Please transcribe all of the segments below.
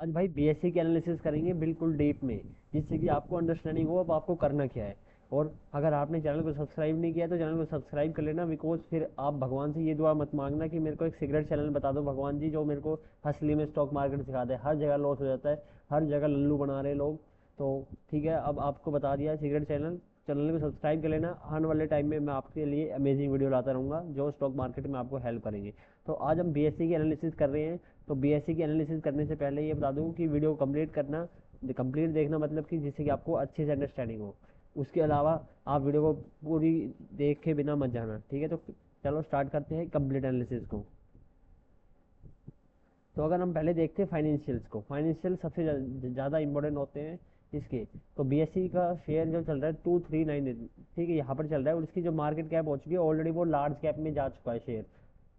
आज भाई बीएससी की एनालिसिस करेंगे बिल्कुल डीप में, जिससे कि आपको अंडरस्टैंडिंग हो अब आपको करना क्या है। और अगर आपने चैनल को सब्सक्राइब नहीं किया तो चैनल को सब्सक्राइब कर लेना, बिकॉज फिर आप भगवान से ये दुआ मत मांगना कि मेरे को एक सिगरेट चैनल बता दो भगवान जी जो मेरे को असली में स्टॉक मार्केट सिखा दे। हर जगह लॉस हो जाता है, हर जगह लल्लू बना रहे लोग। तो ठीक है, अब आपको बता दिया सिगरेट चैनल, चैनल को सब्सक्राइब कर लेना। आने वाले टाइम में मैं आपके लिए अमेजिंग वीडियो लाता रहूँगा जो स्टॉक मार्केट में आपको हेल्प करेंगे। तो आज हम बीएससी की एनालिसिस कर रहे हैं। तो बीएससी की एनालिसिस करने से पहले ये बता दूं कि वीडियो कंप्लीट करना, कंप्लीट देखना, मतलब कि जिससे कि आपको अच्छे से अंडरस्टैंडिंग हो। उसके अलावा आप वीडियो को पूरी देखे बिना मत जाना, ठीक है। तो चलो स्टार्ट करते हैं कंप्लीट एनालिसिस को। तो अगर हम पहले देखते हैं फाइनेंशियल्स को, फाइनेंशियल सबसे ज़्यादा इंपॉर्टेंट होते हैं इसके। तो बीएससी का शेयर जो चल रहा है 239, ठीक है, यहाँ पर चल रहा है। और इसकी जो मार्केट कैप हो चुकी है ऑलरेडी, वो लार्ज कैप में जा चुका है शेयर।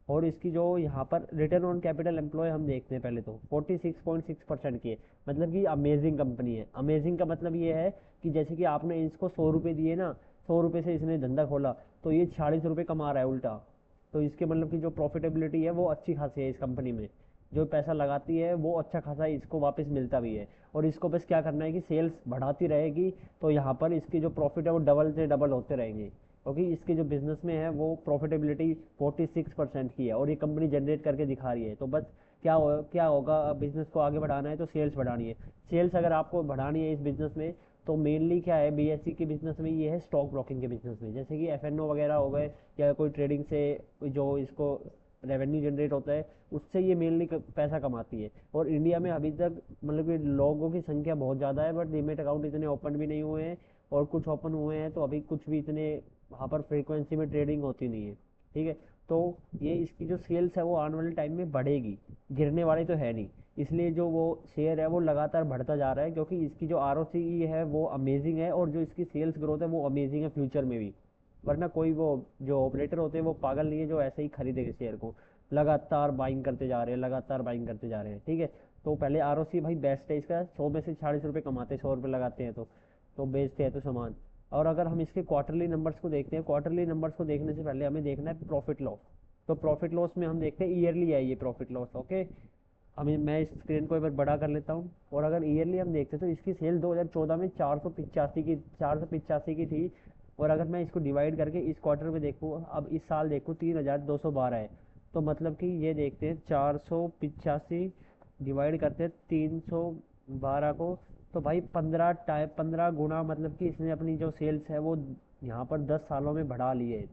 और इसकी जो यहाँ पर रिटर्न ऑन कैपिटल एम्प्लॉय हम देखते हैं पहले तो 46.6% की है। मतलब कि अमेजिंग कंपनी है। अमेजिंग का मतलब ये है कि जैसे कि आपने इसको 100 रुपये दिए ना, 100 रुपये से इसने धंधा खोला, तो ये 46 रुपये कमा रहा है उल्टा। तो इसके मतलब कि जो प्रॉफिटेबिलिटी है वो अच्छी खासी है इस कंपनी में। जो पैसा लगाती है वो अच्छा खासा इसको वापस मिलता भी है। और इसको बस क्या करना है कि सेल्स बढ़ाती रहेगी, तो यहाँ पर इसकी जो प्रॉफिट है वो डबल से डबल होते रहेंगे, क्योंकि इसके जो बिजनेस में है वो प्रॉफिटेबिलिटी 46% की है और ये कंपनी जनरेट करके दिखा रही है। तो बस क्या होगा, बिजनेस को आगे बढ़ाना है तो सेल्स बढ़ानी है। सेल्स अगर आपको बढ़ानी है इस बिजनेस में, तो मेनली क्या है बीएससी के बिजनेस में, ये है स्टॉक ब्रोकिंग के बिजनेस में, जैसे कि एफएनओ वगैरह हो गए, या कोई ट्रेडिंग से जो इसको रेवेन्यू जनरेट होता है, उससे ये मेनली पैसा कमाती है। और इंडिया में अभी तक मतलब कि लोगों की संख्या बहुत ज़्यादा है, बट डीमेट अकाउंट इतने ओपन भी नहीं हुए हैं। और कुछ ओपन हुए हैं तो अभी कुछ भी इतने वहाँ पर फ्रीक्वेंसी में ट्रेडिंग होती नहीं है, ठीक है। तो ये इसकी जो सेल्स है वो आने वाले टाइम में बढ़ेगी, गिरने वाली तो है नहीं। इसलिए जो वो शेयर है वो लगातार बढ़ता जा रहा है, क्योंकि इसकी जो आर है वो अमेजिंग है, और जो इसकी सेल्स ग्रोथ है वो अमेजिंग है फ्यूचर में भी। वरना कोई वो जो ऑपरेटर होते हैं वो पागल नहीं है जो ऐसे ही खरीदेंगे शेयर को। लगातार बाइंग करते जा रहे हैं, लगातार बाइंग करते जा रहे हैं, ठीक है। तो पहले भाई बेस्ट है इसका, 100 में से 40 रुपये कमाते हैं, 100 रुपये लगाते हैं तो बेचते हैं तो सामान। और अगर हम इसके क्वार्टरली नंबर्स को देखते हैं, क्वार्टरली नंबर्स को देखने से पहले हमें देखना है प्रॉफिट लॉस। तो प्रॉफिट लॉस में हम देखते हैं ईयरली है ये प्रॉफिट लॉस, ओके। हमें मैं इस स्क्रीन को एक बार बड़ा कर लेता हूँ। और अगर ईयरली हम देखते हैं तो इसकी सेल 2014 में 485 की थी। और अगर मैं इसको डिवाइड करके इस क्वार्टर में देखूँ, अब इस साल देखूँ, 3212 है। तो मतलब कि ये देखते हैं 485 डिवाइड करते हैं 312 को, तो भाई 15 गुना, मतलब कि इसने अपनी जो सेल्स है वो यहाँ पर 10 सालों में बढ़ा ली है।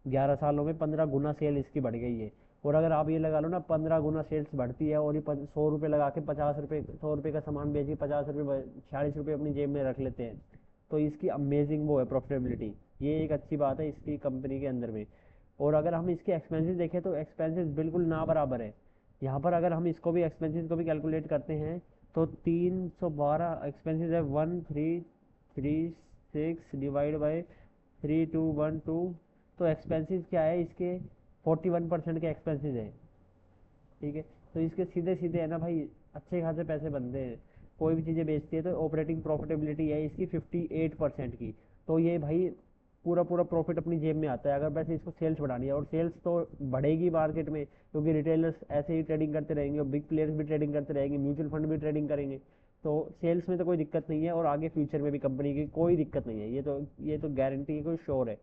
11 सालों में 15 गुना सेल इसकी बढ़ गई है। और अगर आप ये लगा लो ना, 15 गुना सेल्स बढ़ती है, और ये 100 रुपये लगा के 50 रुपये, 100 रुपये का सामान बेच के 50 रुपये, 46 रुपये अपनी जेब में रख लेते हैं। तो इसकी अमेजिंग वो है प्रॉफिटेबिलिटी। ये एक अच्छी बात है इसकी कंपनी के अंदर में। और अगर हम इसके एक्सपेंसेस देखें तो एक्सपेंसेस बिल्कुल ना बराबर है। यहाँ पर अगर हम इसको भी एक्सपेंसेस को भी कैलकुलेट करते हैं, तो 312 एक्सपेंसेस है, 1336 डिवाइड बाई 3212। तो एक्सपेंसेस क्या है इसके, 41% के एक्सपेंसेस है, ठीक है। तो इसके सीधे सीधे है ना भाई, अच्छे खासे पैसे बनते हैं। कोई भी चीज़ें बेचती है तो ऑपरेटिंग प्रॉफिटेबिलिटी है इसकी 58% की। तो ये भाई पूरा पूरा प्रॉफिट अपनी जेब में आता है, अगर वैसे इसको सेल्स बढ़ानी है। और सेल्स तो बढ़ेगी मार्केट में, क्योंकि रिटेलर्स ऐसे ही ट्रेडिंग करते रहेंगे, और बिग प्लेयर्स भी ट्रेडिंग करते रहेंगे, म्यूचुअल फंड भी ट्रेडिंग करेंगे। तो सेल्स में तो कोई दिक्कत नहीं है, और आगे फ्यूचर में भी कंपनी की कोई दिक्कत नहीं है, ये तो गारंटी है, कोई श्योर है।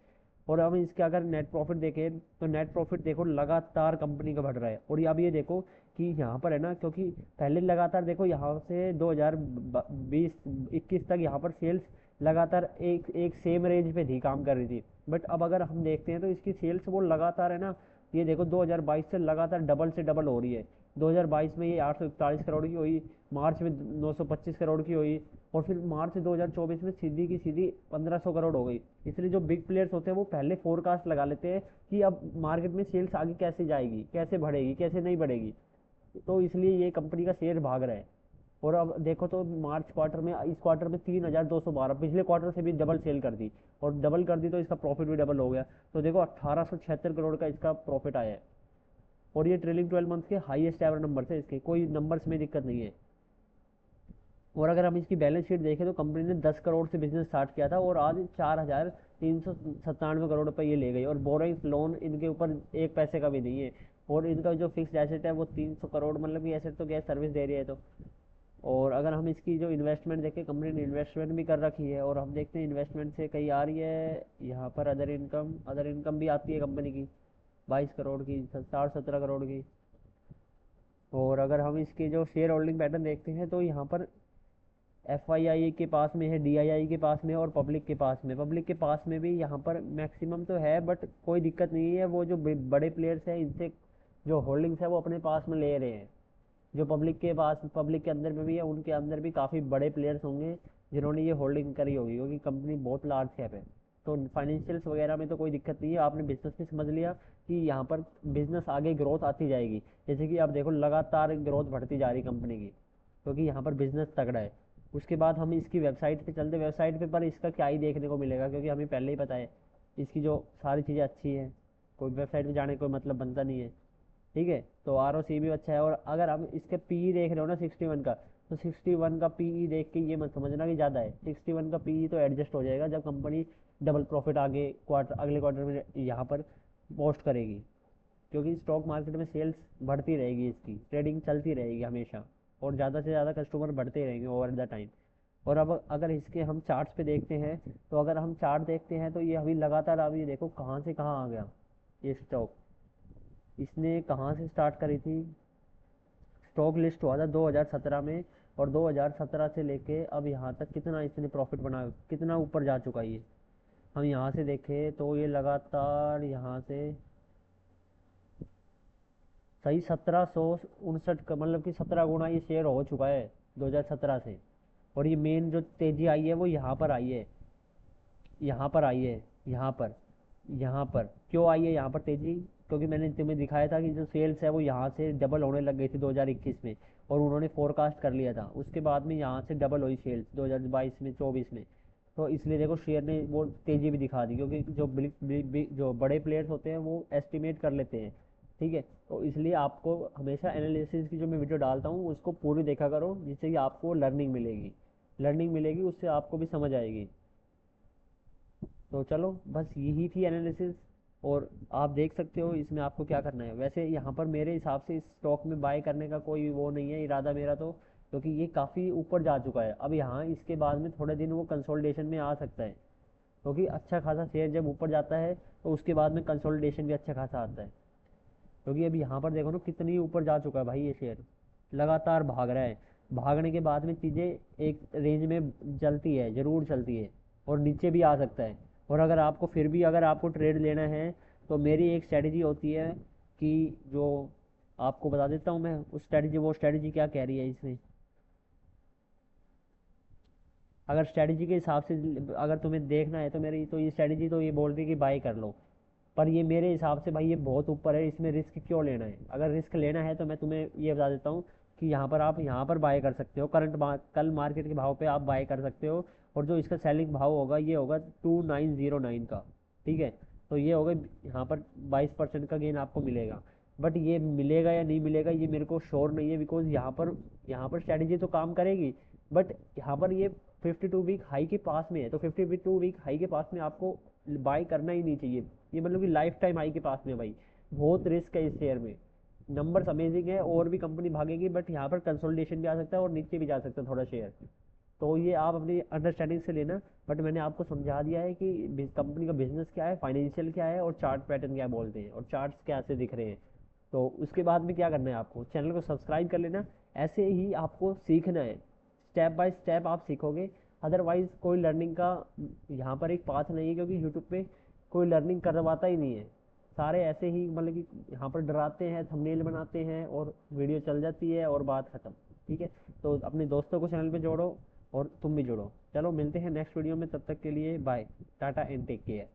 और हम इसके अगर नेट प्रॉफिट देखें तो नेट प्रॉफिट देखो लगातार कंपनी का बढ़ रहा है। और अब ये देखो कि यहाँ पर है ना, क्योंकि पहले लगातार देखो यहाँ से 2020-21 तक यहाँ पर सेल्स लगातार एक एक सेम रेंज पे थी, काम कर रही थी। बट अब अगर हम देखते हैं तो इसकी सेल्स वो लगातार है ना, ये देखो 2022 से लगातार डबल से डबल हो रही है। 2022 में ये 841 करोड़ की हुई, मार्च में 925 करोड़ की हुई, और फिर मार्च 2024 में सीधी की सीधी 1500 करोड़ हो गई। इसलिए जो बिग प्लेयर्स होते हैं वो पहले फोरकास्ट लगा लेते हैं कि अब मार्केट में सेल्स आगे कैसे जाएगी, कैसे बढ़ेगी, कैसे नहीं बढ़ेगी। तो इसलिए ये कंपनी का शेयर भाग रहा है। और अब देखो तो मार्च क्वार्टर में, इस क्वार्टर में 3212, पिछले क्वार्टर से भी डबल सेल कर दी। और डबल कर दी तो इसका प्रॉफिट भी डबल हो गया। तो देखो 1876 करोड़ का इसका प्रॉफिट आया है। और ये ट्रेलिंग 12 मंथ के हाईएस्ट एवर नंबर है इसके, कोई नंबर्स में दिक्कत नहीं है। और अगर हम इसकी बैलेंस शीट देखें तो कंपनी ने 10 करोड़ से बिजनेस स्टार्ट किया था, और आज 4397 करोड़ रुपये ये ले गई। और बोरिंग लोन इनके ऊपर एक पैसे का भी नहीं है। और इनका जो फिक्स्ड एसेट है वो 300 करोड़, मतलब कि एसेट तो क्या सर्विस दे रही है। तो और अगर हम इसकी जो इन्वेस्टमेंट देखें, कंपनी ने इन्वेस्टमेंट भी कर रखी है, और हम देखते हैं इन्वेस्टमेंट से कहीं आ रही है यहाँ पर अदर इनकम भी आती है कंपनी की 22 करोड़ की, 60-17 करोड़ की। और अगर हम इसके जो शेयर होल्डिंग पैटर्न देखते हैं तो यहाँ पर FII के पास में है, DII के पास में है, और पब्लिक के पास में भी यहाँ पर मैक्सिमम तो है, बट कोई दिक्कत नहीं है। वो जो बड़े प्लेयर्स हैं इनसे जो होल्डिंग्स है वो अपने पास में ले रहे हैं। जो पब्लिक के अंदर में भी है, उनके अंदर भी काफ़ी बड़े प्लेयर्स होंगे जिन्होंने ये होल्डिंग करी होगी, क्योंकि कंपनी बहुत लार्ज कैप है। तो फाइनेंशियल्स वगैरह में तो कोई दिक्कत नहीं है, आपने बिजनेस में समझ लिया कि यहाँ पर बिजनेस आगे ग्रोथ आती जाएगी। जैसे कि आप देखो लगातार ग्रोथ बढ़ती जा रही कंपनी की, क्योंकि यहाँ पर बिजनेस तगड़ा है। उसके बाद हम इसकी वेबसाइट पे चलते, वेबसाइट पे पर इसका क्या ही देखने को मिलेगा, क्योंकि हमें पहले ही पता है इसकी जो सारी चीज़ें अच्छी हैं, कोई वेबसाइट पे जाने का कोई मतलब बनता नहीं है। ठीक है, तो ROC भी अच्छा है। और अगर आप इसके PE देख रहे हो ना 61 का, तो 61 का PE देख के ये मत समझना कि ज़्यादा है। 61 का PE तो एडजस्ट हो जाएगा जब कंपनी डबल प्रॉफिट अगले क्वार्टर में यहाँ पर पोस्ट करेगी, क्योंकि स्टॉक मार्केट में सेल्स बढ़ती रहेगी, इसकी ट्रेडिंग चलती रहेगी हमेशा, और ज़्यादा से ज़्यादा कस्टमर बढ़ते रहेंगे ओवर द टाइम। और अब अगर इसके हम चार्ट्स पे देखते हैं, तो अगर हम चार्ट देखते हैं तो ये अभी लगातार, अभी देखो कहाँ से कहाँ आ गया ये स्टॉक। इसने कहाँ से स्टार्ट करी थी, स्टॉक लिस्ट हुआ था 2017 में, और 2017 से लेके अब यहाँ तक कितना इसने प्रॉफिट बना, कितना ऊपर जा चुका है ये। हम यहाँ से देखें तो ये लगातार यहाँ से सही 1759 का, मतलब कि 17 गुना ये शेयर हो चुका है 2017 से। और ये मेन जो तेजी आई है वो यहाँ पर आई है, यहाँ पर आई है, यहाँ पर क्यों आई है यहाँ पर तेजी, क्योंकि मैंने तुम्हें दिखाया था कि जो सेल्स है वो यहाँ से डबल होने लग गई थी 2021 में, और उन्होंने फोरकास्ट कर लिया था। उसके बाद में यहाँ से डबल हुई सेल्स 2022 में, 24 में। तो इसलिए देखो शेयर ने वो तेजी भी दिखा दी, क्योंकि जो बड़े प्लेयर्स होते हैं वो एस्टिमेट कर लेते हैं। ठीक है, तो इसलिए आपको हमेशा एनालिसिस की जो मैं वीडियो डालता हूँ उसको पूरी देखा करो, जिससे कि आपको लर्निंग मिलेगी, उससे आपको भी समझ आएगी। तो चलो बस यही थी एनालिसिस, और आप देख सकते हो इसमें आपको क्या करना है। वैसे यहाँ पर मेरे हिसाब से इस स्टॉक में बाय करने का कोई वो नहीं है इरादा मेरा, तो क्योंकि ये काफ़ी ऊपर जा चुका है। अब यहाँ इसके बाद में थोड़े दिन वो कंसोलिडेशन में आ सकता है, क्योंकि अच्छा खासा शेयर जब ऊपर जाता है तो उसके बाद में कंसोलिडेशन भी अच्छा खासा आता है। क्योंकि अभी यहाँ पर देखो ना कितनी ऊपर जा चुका है भाई ये शेयर, लगातार भाग रहा है। भागने के बाद में चीज़ें एक रेंज में चलती है, ज़रूर चलती है, और नीचे भी आ सकता है। और अगर आपको फिर भी अगर आपको ट्रेड लेना है, तो मेरी एक स्ट्रेटजी होती है कि जो आपको बता देता हूँ मैं, वो स्ट्रेटजी क्या कह रही है इसमें। अगर स्ट्रेटजी के हिसाब से अगर तुम्हें देखना है तो मेरी तो ये स्ट्रेटजी तो ये बोल रही है कि बाई कर लो। पर ये मेरे हिसाब से भाई ये बहुत ऊपर है, इसमें रिस्क क्यों लेना है। अगर रिस्क लेना है तो मैं तुम्हें ये बता देता हूँ कि यहाँ पर आप यहाँ पर बाय कर सकते हो, कल मार्केट के भाव पे आप बाय कर सकते हो। और जो इसका सेलिंग भाव होगा ये होगा 2909 का। ठीक है, तो ये होगा यहाँ पर 22% का गेन आपको मिलेगा। बट ये मिलेगा या नहीं मिलेगा ये मेरे को श्योर नहीं है, बिकॉज यहाँ पर स्ट्रैटेजी तो काम करेगी, बट यहाँ पर ये 52 वीक हाई के पास में है, तो 52 वीक हाई के पास में आपको बाय करना ही नहीं चाहिए। ये मतलब कि लाइफ टाइम हाई के पास में भाई, बहुत रिस्क है इस शेयर में। नंबर्स अमेजिंग है और भी कंपनी भागेगी, बट यहाँ पर कंसोलिडेशन भी आ सकता है और नीचे भी जा सकता है थोड़ा शेयर। तो ये आप अपनी अंडरस्टैंडिंग से लेना। बट मैंने आपको समझा दिया है कि कंपनी का बिजनेस क्या है, फाइनेंशियल क्या है, और चार्ट पैटर्न क्या बोलते हैं, और चार्ट्स कैसे दिख रहे हैं। तो उसके बाद में क्या करना है, आपको चैनल को सब्सक्राइब कर लेना। ऐसे ही आपको सीखना है, स्टेप बाय स्टेप आप सीखोगे। अदरवाइज कोई लर्निंग का यहाँ पर एक पाथ नहीं है, क्योंकि यूट्यूब पे कोई लर्निंग करवाता ही नहीं है। सारे ऐसे ही मतलब कि यहाँ पर डराते हैं, थंबनेल बनाते हैं, और वीडियो चल जाती है और बात खत्म। ठीक है, तो अपने दोस्तों को चैनल पे जोड़ो और तुम भी जुड़ो। चलो मिलते हैं नेक्स्ट वीडियो में, तब तक के लिए bye, tata and take care.